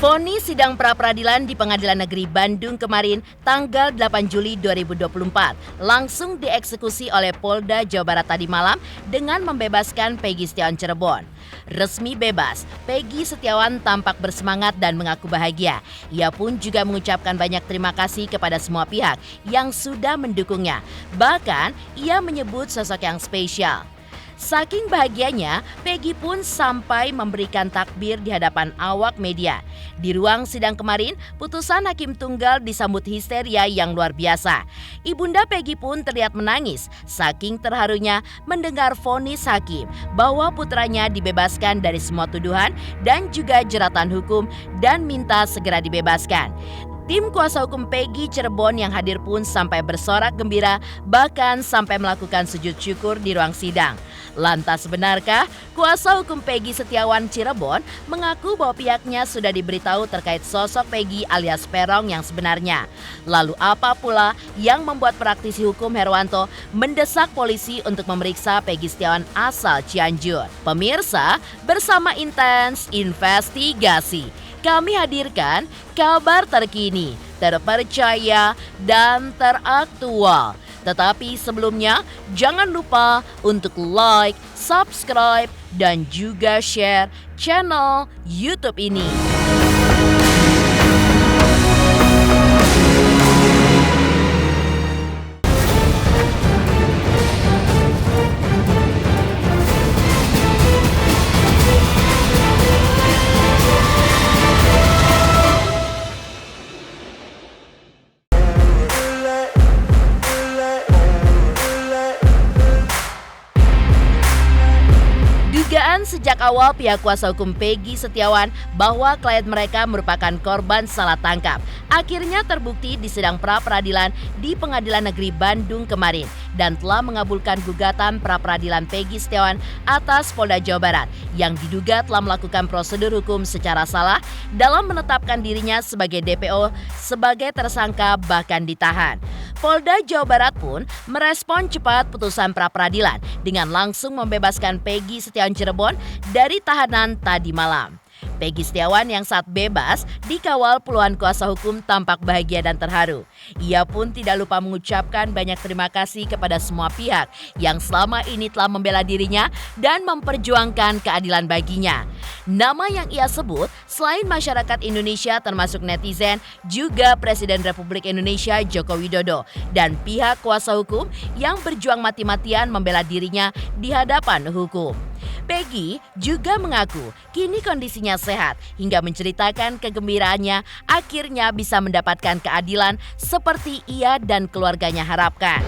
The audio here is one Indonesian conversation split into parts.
Vonis sidang pra-peradilan di Pengadilan Negeri Bandung kemarin tanggal 8 Juli 2024 langsung dieksekusi oleh Polda Jawa Barat tadi malam dengan membebaskan Peggy Setiawan Cirebon. Resmi bebas, Peggy Setiawan tampak bersemangat dan mengaku bahagia. Ia pun juga mengucapkan banyak terima kasih kepada semua pihak yang sudah mendukungnya. Bahkan, ia menyebut sosok yang spesial. Saking bahagianya, Peggy pun sampai memberikan takbir di hadapan awak media. Di ruang sidang kemarin, putusan Hakim Tunggal disambut histeria yang luar biasa. Ibunda Peggy pun terlihat menangis, saking terharunya mendengar vonis hakim bahwa putranya dibebaskan dari semua tuduhan dan juga jeratan hukum dan minta segera dibebaskan. Tim kuasa hukum Peggy Cirebon yang hadir pun sampai bersorak gembira, bahkan sampai melakukan sujud syukur di ruang sidang. Lantas benarkah kuasa hukum Peggy Setiawan Cirebon mengaku bahwa pihaknya sudah diberitahu terkait sosok Peggy alias Peron yang sebenarnya? Lalu apa pula yang membuat praktisi hukum Herwanto mendesak polisi untuk memeriksa Peggy Setiawan asal Cianjur? Pemirsa, bersama Intens Investigasi, kami hadirkan kabar terkini, terpercaya, dan teraktual. Tetapi sebelumnya, jangan lupa untuk like, subscribe, dan juga share channel YouTube ini. Dugaan sejak awal pihak kuasa hukum Peggy Setiawan bahwa klien mereka merupakan korban salah tangkap akhirnya terbukti di sidang pra-peradilan di Pengadilan Negeri Bandung kemarin dan telah mengabulkan gugatan pra-peradilan Peggy Setiawan atas Polda Jawa Barat yang diduga telah melakukan prosedur hukum secara salah dalam menetapkan dirinya sebagai DPO sebagai tersangka bahkan ditahan. Polda Jawa Barat pun merespon cepat putusan pra-peradilan dengan langsung membebaskan Peggy Setiawan Cirebon dari tahanan tadi malam. Peggy Setiawan yang saat bebas dikawal puluhan kuasa hukum tampak bahagia dan terharu. Ia pun tidak lupa mengucapkan banyak terima kasih kepada semua pihak yang selama ini telah membela dirinya dan memperjuangkan keadilan baginya. Nama yang ia sebut selain masyarakat Indonesia termasuk netizen, juga Presiden Republik Indonesia Joko Widodo dan pihak kuasa hukum yang berjuang mati-matian membela dirinya di hadapan hukum. Peggy juga mengaku kini kondisinya sehat hingga menceritakan kegembiraannya akhirnya bisa mendapatkan keadilan seperti ia dan keluarganya harapkan.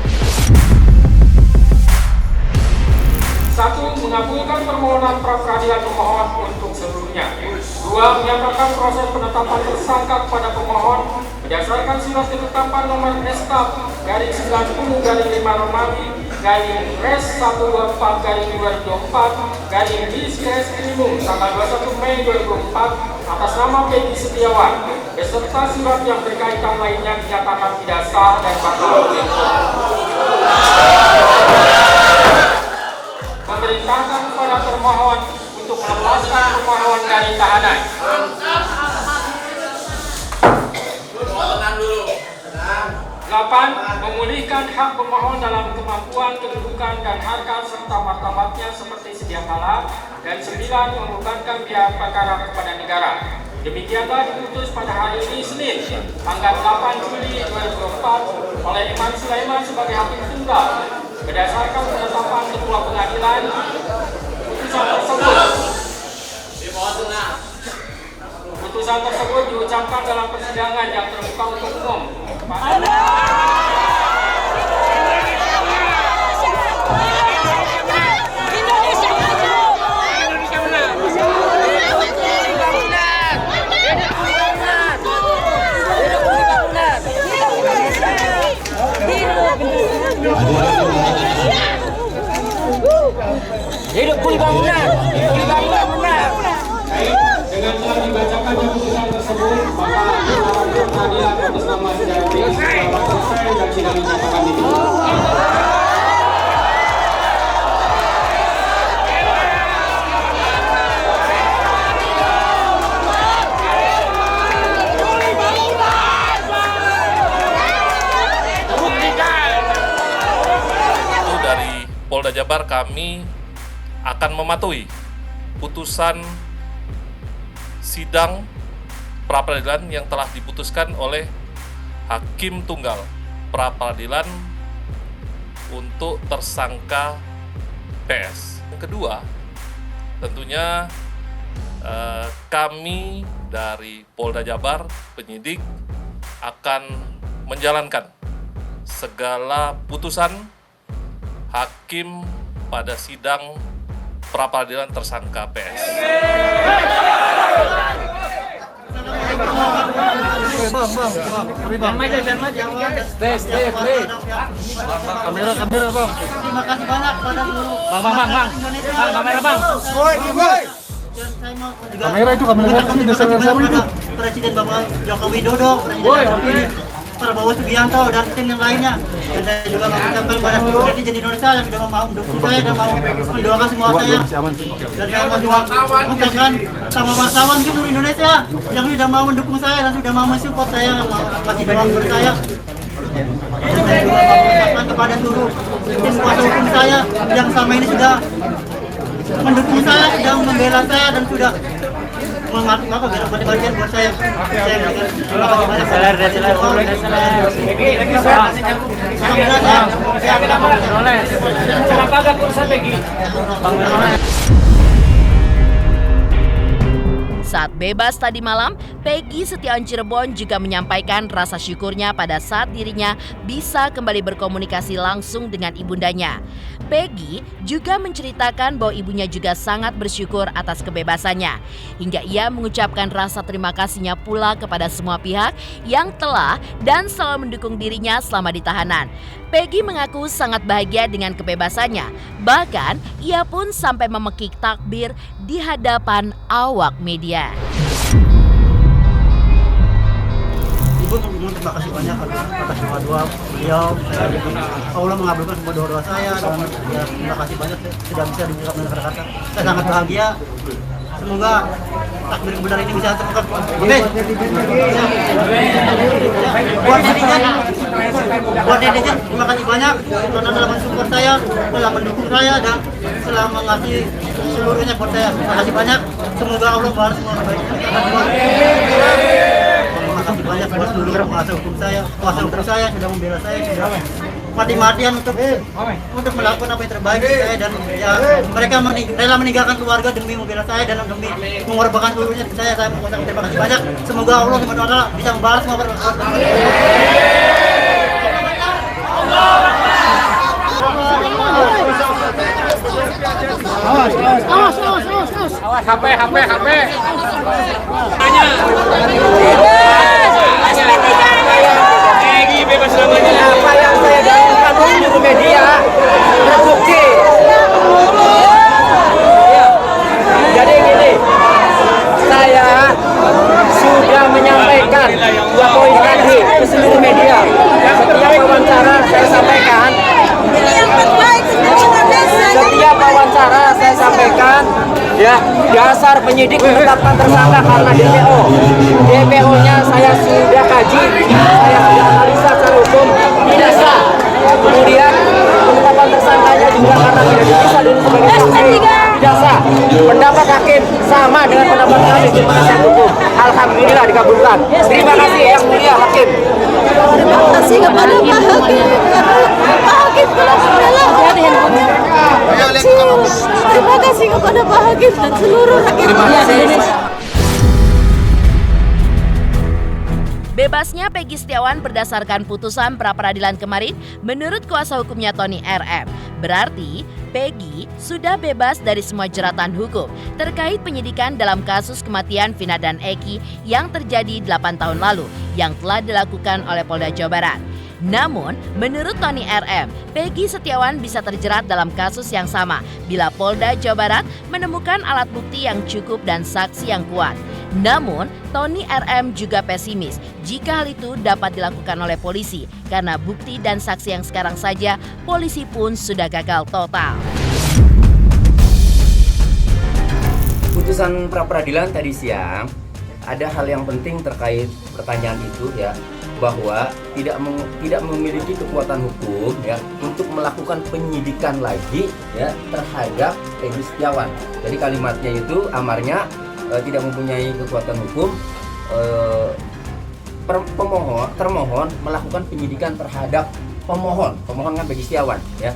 1. Mengabulkan permohonan pra-peradilan pemohon untuk seluruhnya. 2. Menyatakan proses penetapan tersangka kepada pemohon berdasarkan surat ketetapan nomor S/90/5 Romawi /Res 124/2024 tanggal 21 Mei 2004 atas nama Peggy Setiawan beserta surat yang berkaitan lainnya dinyatakan tidak sah dan batal. Memerintahkan kepada termohon untuk melepaskan pemohon dari tahanan. 8. Memulihkan hak pemohon dalam kemampuan, kedudukan, dan harkat serta martabatnya seperti sedia kala. Dan 9. Membebankan biaya perkara kepada negara. Demikianlah diputus pada hari ini Senin, tanggal 8 Juli 2024 oleh Iman Sulaiman sebagai Hakim Tunggal. Berdasarkan penetapan Ketua Pengadilan, putusan tersebut diucapkan dalam persidangan yang terbuka untuk umum. Hidup kuli bangunan, benar. Dengan telah dibacakan putusan tersebut, maka peradilan atas nama saudara Peggy Setiawan selesai dan sidang dinyatakan ditutup. Jabar kami akan mematuhi putusan sidang pra-peradilan yang telah diputuskan oleh Hakim Tunggal pra-peradilan untuk tersangka PS. Yang kedua, tentunya kami dari Polda Jabar, penyidik, akan menjalankan segala putusan hakim pada sidang pra-peradilan tersangka PS. Kamera bang. Terima kasih banyak pada seluruh bang, kamera bang. Kamera itu Presiden Bapak Joko Widodo, Presiden Prabowo Subianto dan tim yang lainnya. Dan saya juga mengucapkan pada seluruh netizen Indonesia yang sudah mau mendukung saya dan mau mendoakan semua saya. Dan saya mau juga mengucapkan sama wartawan di seluruh Indonesia yang sudah mau mendukung saya dan sudah mau mensupport saya, masih doa kepada saya. Dan saya juga mau mengucapkan kepada seluruh tim kuasa hukum saya yang selama ini sudah mendukung saya, sudah membela saya dan sudah mengambil bagian buat saya. Terima kasih banyak. Saat bebas tadi malam, Peggy Setiawan Cirebon juga menyampaikan rasa syukurnya pada saat dirinya bisa kembali berkomunikasi langsung dengan ibundanya. Peggy juga menceritakan bahwa ibunya juga sangat bersyukur atas kebebasannya. Hingga ia mengucapkan rasa terima kasihnya pula kepada semua pihak yang telah dan selalu mendukung dirinya selama di tahanan. Peggy mengaku sangat bahagia dengan kebebasannya. Bahkan, ia pun sampai memekik takbir di hadapan awak media. Ibu terima kasih banyak atas doa-doa beliau. Allah mengabulkan semua doa-doa saya dan ya, terima kasih banyak sudah bisa diungkap dengan kata-kata. Saya sangat bahagia. Semoga takbir kebenaran ini bisa terungkap. Oke. Buat netizen, terima kasih banyak karena telah mensupport saya, telah mendukung saya dan telah mengasih seluruhnya buat saya. Terima kasih banyak. Semoga Allah balas semua kebaikan. Terima kasih banyak buat seluruh kuasa hukum saya sudah membela saya, sudah mati-matian untuk melakukan apa yang terbaik untuk saya dan ya mereka rela meninggalkan keluarga demi membela saya dan demi mengorbankan seluruhnya saya mengucapkan terima kasih banyak. Semoga Allah SWT bisa membalas semua perbuatan. Awas, HP. Peggy bebas namanya. Apa yang saya dapatkan di media terbukti. Ya. Jadi gini, saya sudah menyampaikan 2 poin tadi ke seluruh media. Setiap wawancara saya sampaikan. Ya, dasar penyidik menetapkan tersangka karena DPO. DPO-nya saya sudah kaji, saya sudah analisa secara hukum, tidak sah. Kemudian penetapan tersangkanya juga karena tidak bisa dulu sebagai saksi, tidak sah. Pendapat hakim sama dengan pendapat kami di penasihat hukum. Alhamdulillah dikabulkan. Terima kasih yang mulia hakim. Terima kasih kepada Pak Hakim. Pak Hakim telah membela Terima kasih kepada Pak Hakim dan seluruh rakyat Indonesia. Bebasnya Peggy Setiawan berdasarkan putusan pra-peradilan kemarin menurut kuasa hukumnya Tony RM. Berarti Peggy sudah bebas dari semua jeratan hukum terkait penyidikan dalam kasus kematian Vina dan Eki yang terjadi 8 tahun lalu yang telah dilakukan oleh Polda Jawa Barat. Namun, menurut Tony RM, Peggy Setiawan bisa terjerat dalam kasus yang sama bila Polda Jawa Barat menemukan alat bukti yang cukup dan saksi yang kuat. Namun, Tony RM juga pesimis jika hal itu dapat dilakukan oleh polisi karena bukti dan saksi yang sekarang saja polisi pun sudah gagal total. Putusan pra-peradilan tadi siang ada hal yang penting terkait pertanyaan itu ya, bahwa tidak memiliki kekuatan hukum ya untuk melakukan penyidikan lagi ya terhadap Peggy Setiawan. Jadi kalimatnya itu, amarnya tidak mempunyai kekuatan hukum, termohon melakukan penyidikan terhadap pemohon kan Peggy Setiawan ya.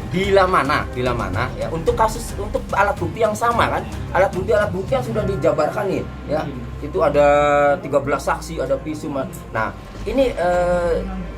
Bila mana ya untuk alat bukti yang sama kan, alat bukti yang sudah dijabarkan nih ya, itu ada 13 saksi, ada visum. Nah ini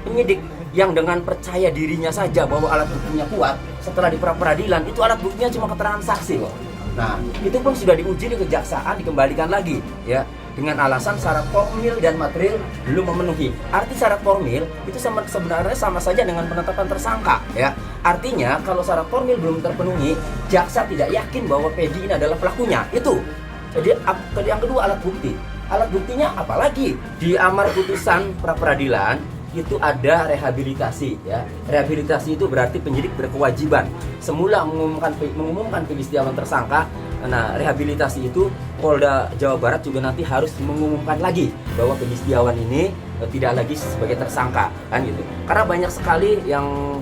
penyidik yang dengan percaya dirinya saja bahwa alat buktinya kuat, setelah di pra-peradilan itu alat buktinya cuma keterangan saksi loh. Nah itu pun sudah diuji di kejaksaan, dikembalikan lagi ya dengan alasan syarat formil dan material belum memenuhi. Arti syarat formil itu sebenarnya sama saja dengan penetapan tersangka ya. Artinya kalau syarat formil belum terpenuhi, jaksa tidak yakin bahwa Peggy ini adalah pelakunya. Itu. Jadi yang kedua, alat bukti. Alat buktinya apalagi di amar putusan pra-peradilan itu ada rehabilitasi ya. Rehabilitasi itu berarti penyidik berkewajiban semula mengumumkan Peggy Setiawan tersangka. Nah, rehabilitasi itu Polda Jawa Barat juga nanti harus mengumumkan lagi bahwa Peggy Setiawan ini tidak lagi sebagai tersangka kan gitu. Karena banyak sekali yang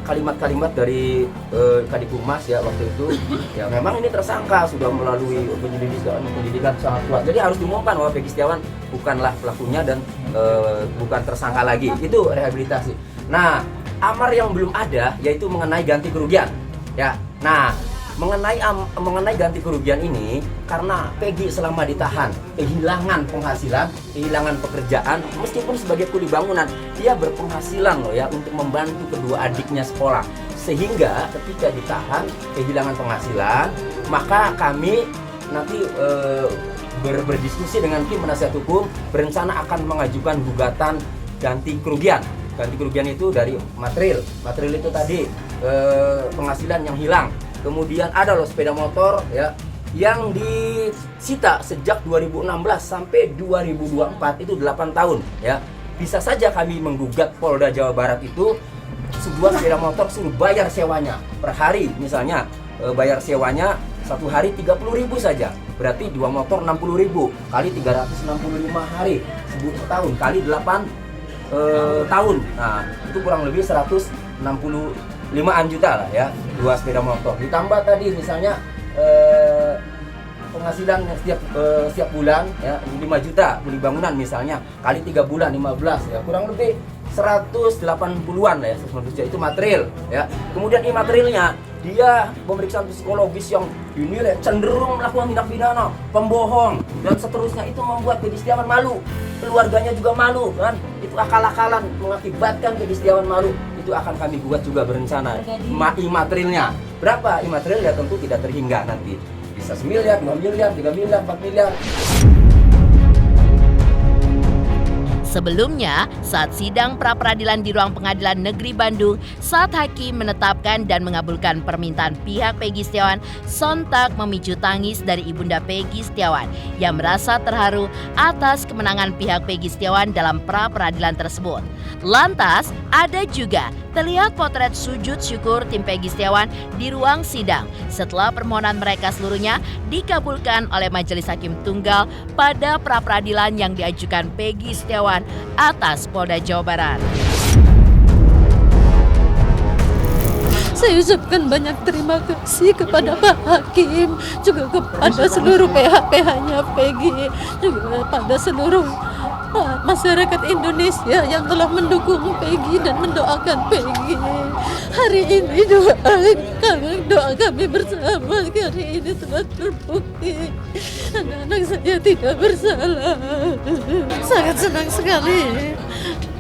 kalimat-kalimat dari Kadif Humas ya waktu itu ya, memang ini tersangka sudah melalui penyidikan sangat kuat. Jadi harus diumumkan bahwa Peggy Setiawan bukanlah pelakunya dan bukan tersangka lagi. Itu rehabilitasi. Nah, amar yang belum ada yaitu mengenai ganti kerugian ya. Nah, mengenai ganti kerugian ini, karena Peggy selama ditahan kehilangan penghasilan, kehilangan pekerjaan, meskipun sebagai kuli bangunan dia berpenghasilan loh ya untuk membantu kedua adiknya sekolah, sehingga ketika ditahan kehilangan penghasilan, maka kami nanti berdiskusi dengan tim penasihat hukum berencana akan mengajukan gugatan ganti kerugian. Ganti kerugian itu dari material itu tadi penghasilan yang hilang. Kemudian ada loh sepeda motor ya yang disita sejak 2016 sampai 2024 itu 8 tahun ya. Bisa saja kami menggugat Polda Jawa Barat itu sebuah sepeda motor suruh bayar sewanya per hari, misalnya bayar sewanya satu hari 30.000 saja. Berarti 2 motor 60.000 kali 365 hari setahun kali 8 tahun. Nah, itu kurang lebih 165-an juta lah ya, 2 sepeda motor. Ditambah tadi misalnya penghasilan setiap bulan ya 5 juta beli bangunan misalnya, kali 3 bulan 15 ya, kurang lebih 180-an lah ya, 190 juta itu material ya. Kemudian imaterialnya dia pemeriksaan psikologis yang dinilai cenderung melakukan tindak pidana, pembohong dan seterusnya. Itu membuat Peggy Setiawan malu, keluarganya juga malu kan. Itu akal-akalan mengakibatkan Peggy Setiawan malu. Itu akan kami gugat juga berencana. Imaterialnya berapa? Imaterial ya tentu tidak terhingga nanti. Bisa 1 miliar, 2 miliar, 3 miliar, 4 miliar. Sebelumnya, saat sidang pra-peradilan di ruang pengadilan negeri Bandung, saat hakim menetapkan dan mengabulkan permintaan pihak Peggy Setiawan, sontak memicu tangis dari ibunda Peggy Setiawan yang merasa terharu atas kemenangan pihak Peggy Setiawan dalam pra-peradilan tersebut. Lantas, ada juga terlihat potret sujud syukur tim Peggy Setiawan di ruang sidang setelah permohonan mereka seluruhnya dikabulkan oleh Majelis Hakim Tunggal pada pra-peradilan yang diajukan Peggy Setiawan atas Polda Jawa Barat. Saya ucapkan banyak terima kasih kepada Pak Hakim, juga kepada seluruh PH-PH-nya Peggy, juga pada seluruh masyarakat Indonesia yang telah mendukung Peggy dan mendoakan Peggy. Hari ini doa kami bersama hari ini telah terbukti. Anak-anak saya tidak bersalah. Sangat senang sekali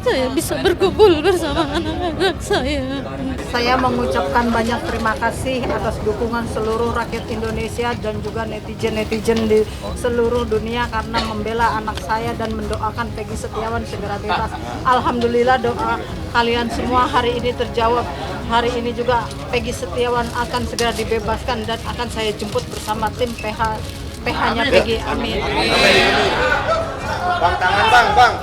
saya bisa berkumpul bersama anak-anak saya. Saya mengucapkan banyak terima kasih atas dukungan seluruh rakyat Indonesia dan juga netizen-netizen di seluruh dunia karena membela anak saya dan mendoakan Peggy Setiawan segera bebas. Alhamdulillah doa kalian semua hari ini terjawab. Hari ini juga Peggy Setiawan akan segera dibebaskan dan akan saya jemput bersama tim PH-nya Peggy. Amin. Bang, tangan bang.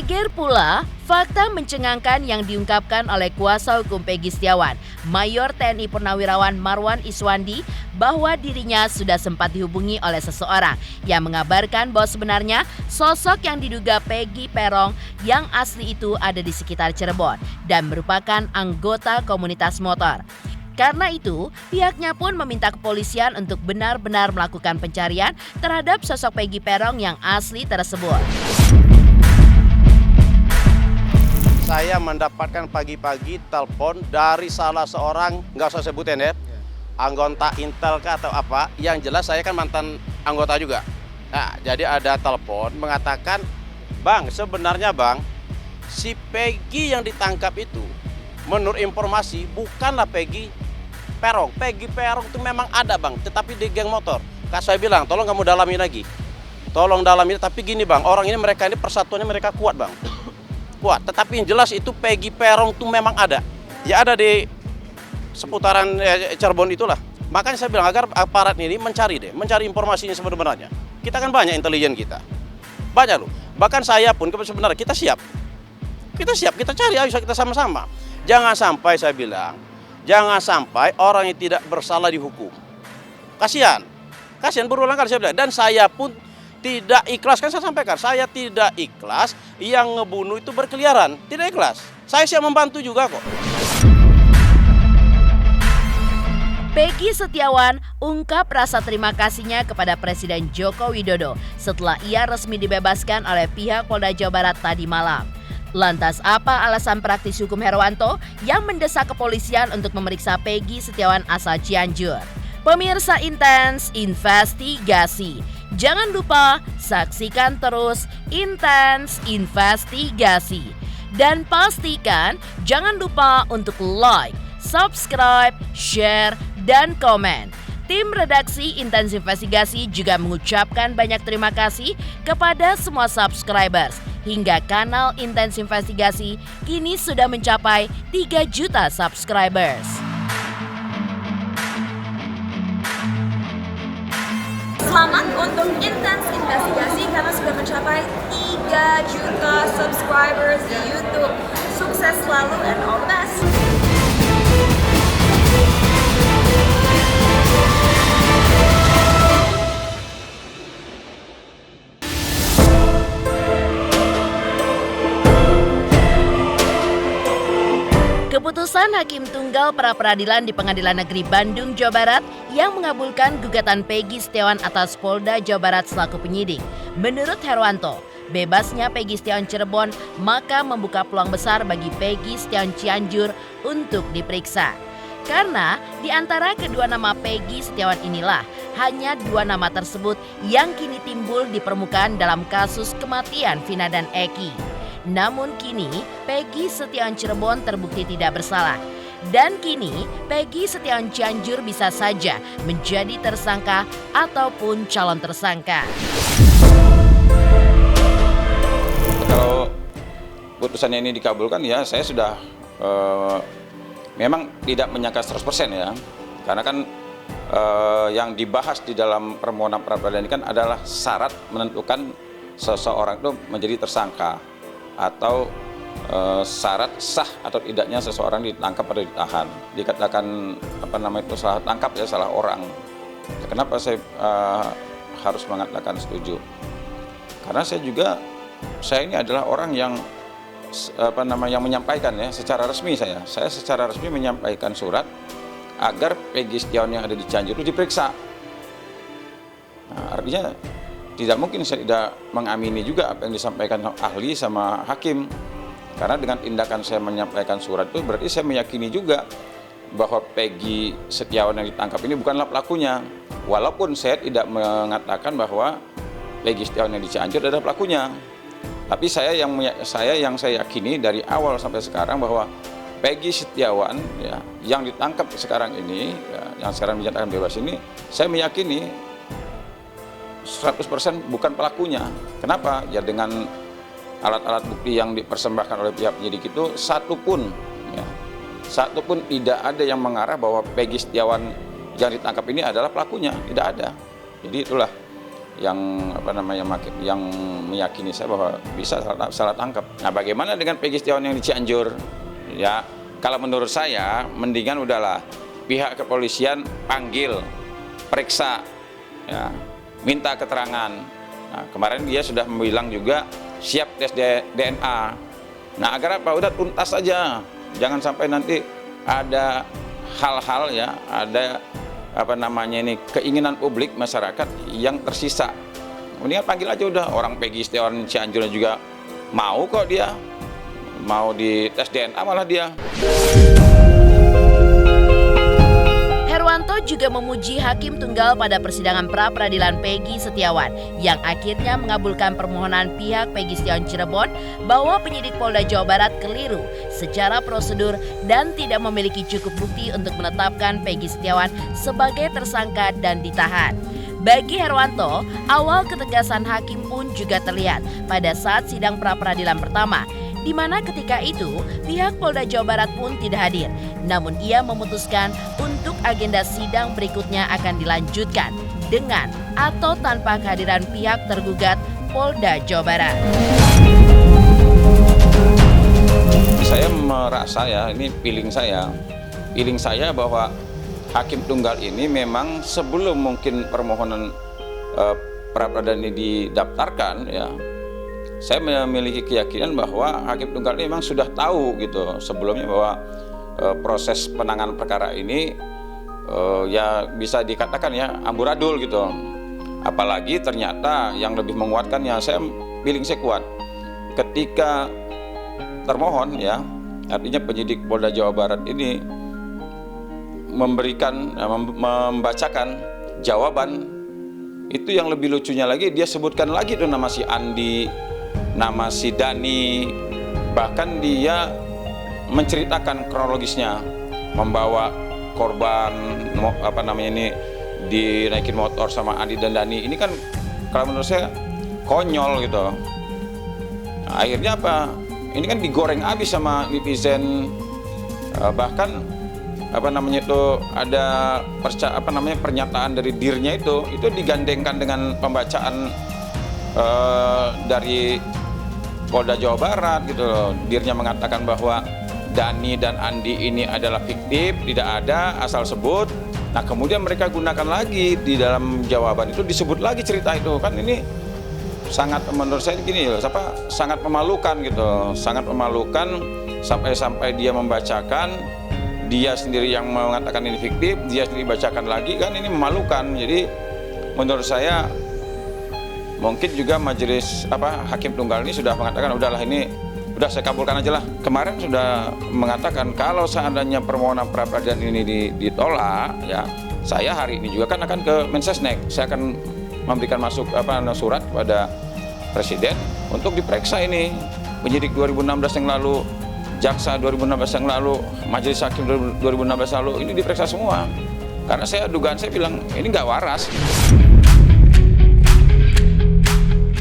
Geger pula fakta mencengangkan yang diungkapkan oleh kuasa hukum Peggy Setiawan, Mayor TNI Purnawirawan Marwan Iswandi, bahwa dirinya sudah sempat dihubungi oleh seseorang yang mengabarkan bahwa sebenarnya sosok yang diduga Peggy Peron yang asli itu ada di sekitar Cirebon dan merupakan anggota komunitas motor. Karena itu, pihaknya pun meminta kepolisian untuk benar-benar melakukan pencarian terhadap sosok Peggy Peron yang asli tersebut. Saya mendapatkan pagi-pagi telepon dari salah seorang, nggak usah sebutin ya, anggota Intel atau apa, yang jelas saya kan mantan anggota juga. Nah, jadi ada telepon mengatakan, Bang, sebenarnya Bang, si Peggy yang ditangkap itu, menurut informasi, bukanlah Peggy Peron. Peggy Peron itu memang ada Bang, tetapi di geng motor. Kak saya bilang, tolong kamu dalami lagi. Tolong dalami, tapi gini Bang, orang ini mereka ini persatuannya mereka kuat Bang. Kuat, tetapi yang jelas itu Peggy Peron itu memang ada. Ya ada di seputaran Cirebon itulah. Makanya saya bilang agar aparat ini mencari informasinya sebenarnya. Kita kan banyak intelijen kita. Banyak loh. Bahkan saya pun sebenarnya kita siap. Kita cari, ayo kita sama-sama. Jangan sampai saya bilang, jangan sampai orang yang tidak bersalah dihukum. Kasihan berulang kali saya bilang. Dan saya pun tidak ikhlas, kan saya sampaikan, saya tidak ikhlas yang ngebunuh itu berkeliaran, tidak ikhlas. Saya siap membantu juga kok. Peggy Setiawan ungkap rasa terima kasihnya kepada Presiden Joko Widodo setelah ia resmi dibebaskan oleh pihak Polda Jawa Barat tadi malam. Lantas apa alasan praktis hukum Herwanto yang mendesak kepolisian untuk memeriksa Peggy Setiawan asal Cianjur? Pemirsa Intens Investigasi. Jangan lupa saksikan terus Intens Investigasi. Dan pastikan jangan lupa untuk like, subscribe, share, dan komen. Tim redaksi Intens Investigasi juga mengucapkan banyak terima kasih kepada semua subscribers. Hingga kanal Intens Investigasi kini sudah mencapai 3 juta subscribers. Selamat untuk Intens Investigasi karena sudah mencapai 3 juta subscribers di YouTube. Sukses selalu and all the best. Keputusan Hakim Tunggal Pra-Peradilan di Pengadilan Negeri Bandung, Jawa Barat yang mengabulkan gugatan Peggy Setiawan atas Polda Jawa Barat selaku penyidik. Menurut Herwanto, bebasnya Peggy Setiawan Cirebon maka membuka peluang besar bagi Peggy Setiawan Cianjur untuk diperiksa. Karena di antara kedua nama Peggy Setiawan inilah hanya 2 nama tersebut yang kini timbul di permukaan dalam kasus kematian Vina dan Eki. Namun kini Peggy Setiawan Cirebon terbukti tidak bersalah. Dan kini Peggy Setiawan Cianjur bisa saja menjadi tersangka ataupun calon tersangka. Kalau putusannya ini dikabulkan ya saya sudah memang tidak menyangka 100% ya. Karena kan yang dibahas di dalam permohonan pra-peradilan ini kan adalah syarat menentukan seseorang itu menjadi tersangka atau syarat sah atau tidaknya seseorang ditangkap atau ditahan. Dikatakan salah tangkap ya salah orang. Kenapa saya harus mengatakan setuju? Karena saya ini adalah orang yang yang menyampaikan ya secara resmi saya secara resmi menyampaikan surat agar Peggy Setiawan yang ada di Cianjur itu diperiksa. Nah, artinya tidak mungkin saya tidak mengamini juga apa yang disampaikan ahli sama hakim. Karena dengan tindakan saya menyampaikan surat itu berarti saya meyakini juga bahwa Peggy Setiawan yang ditangkap ini bukanlah pelakunya. Walaupun saya tidak mengatakan bahwa Peggy Setiawan yang di Cianjur adalah pelakunya. Tapi saya yakini dari awal sampai sekarang bahwa Peggy Setiawan ya, yang ditangkap sekarang ini, ya, yang sekarang dinyatakan bebas ini, saya meyakini 100% bukan pelakunya. Kenapa? Ya dengan alat-alat bukti yang dipersembahkan oleh pihak penyidik itu satu pun tidak ada yang mengarah bahwa Peggy Setiawan yang ditangkap ini adalah pelakunya, tidak ada. Jadi itulah yang meyakini saya bahwa bisa salah tangkap. Nah, bagaimana dengan Peggy Setiawan yang di Cianjur? Ya, kalau menurut saya mendingan udahlah pihak kepolisian panggil, periksa, ya, minta keterangan. Nah, kemarin dia sudah bilang juga siap tes DNA. Nah, agar apa? Udah tuntas aja. Jangan sampai nanti ada hal-hal, ya, ada keinginan publik masyarakat yang tersisa. Mendingan panggil aja udah. Orang Peggy Setiawan Cianjur juga mau kok, dia mau di tes DNA malah dia. Herwanto juga memuji Hakim Tunggal pada persidangan pra-peradilan Peggy Setiawan yang akhirnya mengabulkan permohonan pihak Peggy Setiawan Cirebon bahwa penyidik Polda Jawa Barat keliru secara prosedur dan tidak memiliki cukup bukti untuk menetapkan Peggy Setiawan sebagai tersangka dan ditahan. Bagi Herwanto, awal ketegasan hakim pun juga terlihat pada saat sidang pra-peradilan pertama, di mana ketika itu pihak Polda Jawa Barat pun tidak hadir. Namun ia memutuskan untuk agenda sidang berikutnya akan dilanjutkan dengan atau tanpa kehadiran pihak tergugat Polda Jawa Barat. Saya merasa, ya, ini feeling saya bahwa Hakim Tunggal ini memang sebelum mungkin permohonan pra-peradilan ini didaftarkan, ya, saya memiliki keyakinan bahwa Hakim Tunggal ini memang sudah tahu gitu sebelumnya bahwa proses penanganan perkara ini ya bisa dikatakan, ya, amburadul gitu. Apalagi ternyata yang lebih menguatkan, ya, feeling saya kuat ketika termohon, ya, artinya penyidik Polda Jawa Barat ini membacakan jawaban. Itu yang lebih lucunya lagi, dia sebutkan lagi tuh nama si Andi, nama si Dani, bahkan dia menceritakan kronologisnya, membawa korban dinaikin motor sama Andi dan Dani. Ini kan kalau menurut saya konyol gitu. Nah, akhirnya apa? Ini kan digoreng habis sama netizen, bahkan ada pernyataan dari dirnya itu digandengkan dengan pembacaan dari Polda Jawa Barat gitu loh. Dirnya mengatakan bahwa Dani dan Andi ini adalah fiktif, tidak ada, asal sebut. Nah, kemudian mereka gunakan lagi di dalam jawaban itu, disebut lagi cerita itu. Kan ini sangat, menurut saya gini, sangat memalukan gitu, sangat memalukan sampai dia membacakan, dia sendiri yang mengatakan ini fiktif, dia sendiri bacakan lagi, kan ini memalukan. Jadi menurut saya mungkin juga majelis Hakim Tunggal ini sudah mengatakan udahlah, ini udah saya kabulkan aja lah. Kemarin sudah mengatakan kalau seandainya permohonan pra-peradilan ini ditolak, ya, saya hari ini juga kan akan ke Mensesnek. Saya akan memberikan surat kepada Presiden untuk diperiksa ini penyidik 2016 yang lalu, jaksa 2016 yang lalu, majelis hakim 2016 lalu, ini diperiksa semua. Karena dugaan saya bilang ini nggak waras.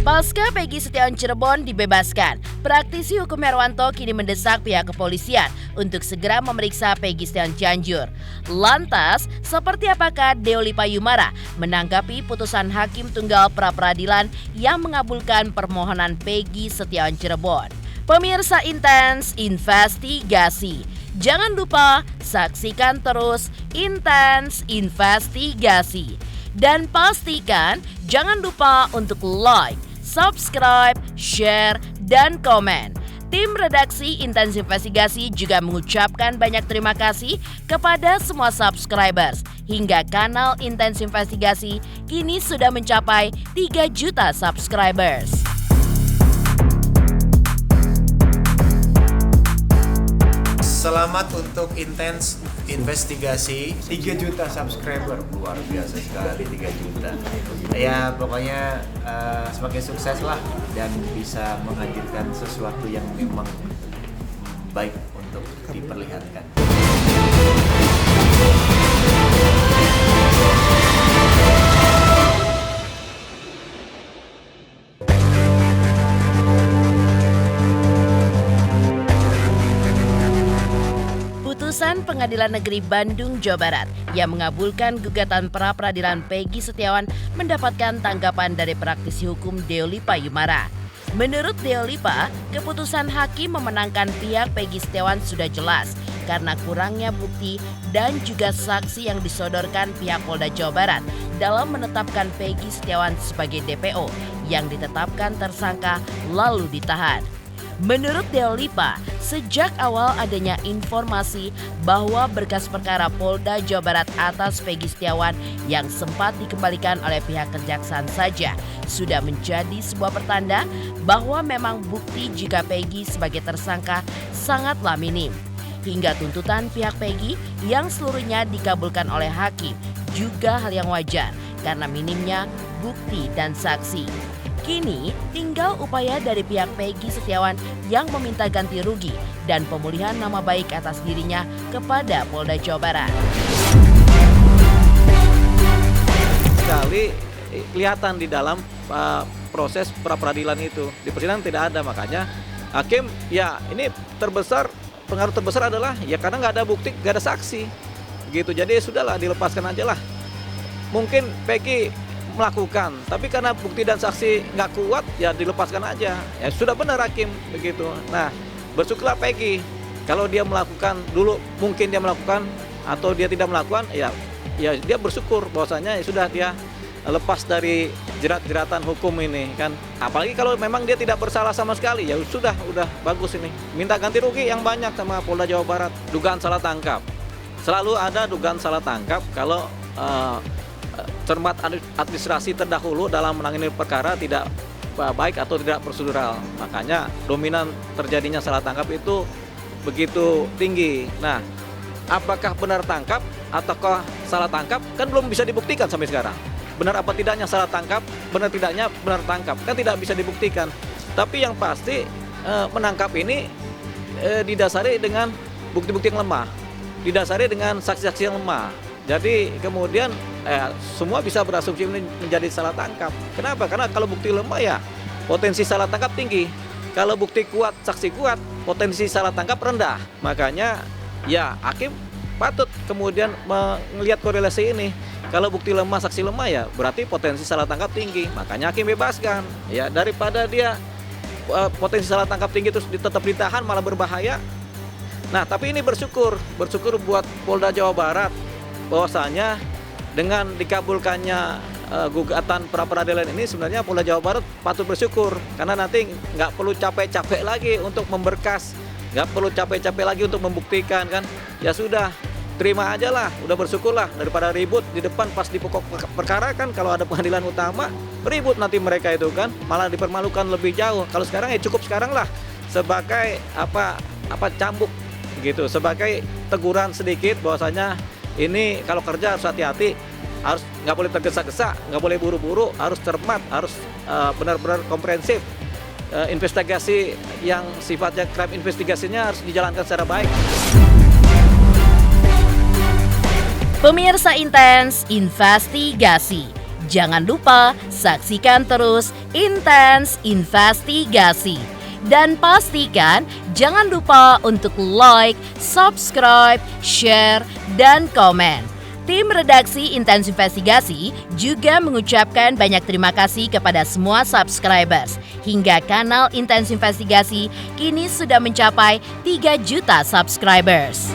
Pasca Peggy Setiawan Cirebon dibebaskan, praktisi hukum Herwanto kini mendesak pihak kepolisian untuk segera memeriksa Peggy Setiawan Cianjur. Lantas, seperti apakah Deoli Payumara menanggapi putusan Hakim Tunggal pra-peradilan yang mengabulkan permohonan Peggy Setiawan Cirebon? Pemirsa Intens Investigasi, jangan lupa saksikan terus Intens Investigasi. Dan pastikan jangan lupa untuk like, subscribe, share, dan komen. Tim redaksi Intens Investigasi juga mengucapkan banyak terima kasih kepada semua subscribers. Hingga kanal Intens Investigasi kini sudah mencapai 3 juta subscribers. Selamat untuk Intens Investigasi 3 juta subscriber, luar biasa sekali 3 juta. Ya pokoknya semakin sukses lah dan bisa menghadirkan sesuatu yang memang baik untuk diperlihatkan. Putusan Pengadilan Negeri Bandung, Jawa Barat yang mengabulkan gugatan pra-peradilan Peggy Setiawan mendapatkan tanggapan dari praktisi hukum Deolipa Yumara. Menurut Deolipa, keputusan hakim memenangkan pihak Peggy Setiawan sudah jelas karena kurangnya bukti dan juga saksi yang disodorkan pihak Polda Jawa Barat dalam menetapkan Peggy Setiawan sebagai DPO yang ditetapkan tersangka lalu ditahan. Menurut Deolipa, sejak awal adanya informasi bahwa berkas perkara Polda Jawa Barat atas Peggy Setiawan yang sempat dikembalikan oleh pihak kejaksaan saja sudah menjadi sebuah pertanda bahwa memang bukti jika Peggy sebagai tersangka sangatlah minim. Hingga tuntutan pihak Peggy yang seluruhnya dikabulkan oleh hakim juga hal yang wajar karena minimnya bukti dan saksi. Kini tinggal upaya dari pihak Peggy Setiawan yang meminta ganti rugi dan pemulihan nama baik atas dirinya kepada Polda Jawa Barat. Sekali kelihatan di dalam proses pra-peradilan itu. Di persidangan tidak ada, makanya hakim ya ini pengaruh terbesar adalah ya karena nggak ada bukti, nggak ada saksi gitu. Jadi sudahlah, dilepaskan aja lah. Mungkin Peggy melakukan, tapi karena bukti dan saksi nggak kuat ya dilepaskan aja. Ya sudah benar hakim begitu. Nah, bersyukurlah Peggy kalau dia melakukan dulu, mungkin dia melakukan atau dia tidak melakukan, ya dia bersyukur bahwasanya ya sudah dia lepas dari jerat-jeratan hukum ini kan. Apalagi kalau memang dia tidak bersalah sama sekali, ya sudah udah bagus ini. Minta ganti rugi yang banyak sama Polda Jawa Barat. Dugaan salah tangkap. Selalu ada dugaan salah tangkap kalau cermat administrasi terdahulu dalam menangani perkara tidak baik atau tidak prosedural. Makanya dominan terjadinya salah tangkap itu begitu tinggi. Nah, apakah benar tangkap ataukah salah tangkap kan belum bisa dibuktikan sampai sekarang. Benar apa tidaknya salah tangkap, benar tidaknya benar tangkap kan tidak bisa dibuktikan. Tapi yang pasti menangkap ini didasari dengan bukti-bukti yang lemah, didasari dengan saksi-saksi yang lemah. Jadi kemudian semua bisa berasumsi ini menjadi salah tangkap. Kenapa? Karena kalau bukti lemah ya potensi salah tangkap tinggi. Kalau bukti kuat, saksi kuat, potensi salah tangkap rendah. Makanya ya hakim patut kemudian melihat korelasi ini. Kalau bukti lemah, saksi lemah ya berarti potensi salah tangkap tinggi. Makanya hakim bebaskan. Ya daripada dia potensi salah tangkap tinggi terus tetap ditahan malah berbahaya. Nah, tapi ini bersyukur buat Polda Jawa Barat bahwasanya dengan dikabulkannya gugatan pra-peradilan ini sebenarnya Polda Jawa Barat patut bersyukur karena nanti nggak perlu capek-capek lagi untuk memberkas, nggak perlu capek-capek lagi untuk membuktikan kan. Ya sudah, terima aja lah, udah bersyukurlah daripada ribut di depan pas di pokok perkara kan. Kalau ada pengadilan utama ribut nanti mereka itu kan malah dipermalukan lebih jauh. Kalau sekarang ya cukup sekarang lah sebagai apa cambuk gitu, sebagai teguran sedikit bahwasanya ini kalau kerja harus hati-hati, harus nggak boleh tergesa-gesa, nggak boleh buru-buru, harus cermat, harus benar-benar komprehensif. Investigasi yang sifatnya crime investigasinya harus dijalankan secara baik. Pemirsa Intens Investigasi, jangan lupa saksikan terus Intens Investigasi. Dan pastikan jangan lupa untuk like, subscribe, share, dan komen. Tim redaksi Intens Investigasi juga mengucapkan banyak terima kasih kepada semua subscribers. Hingga kanal Intens Investigasi kini sudah mencapai 3 juta subscribers.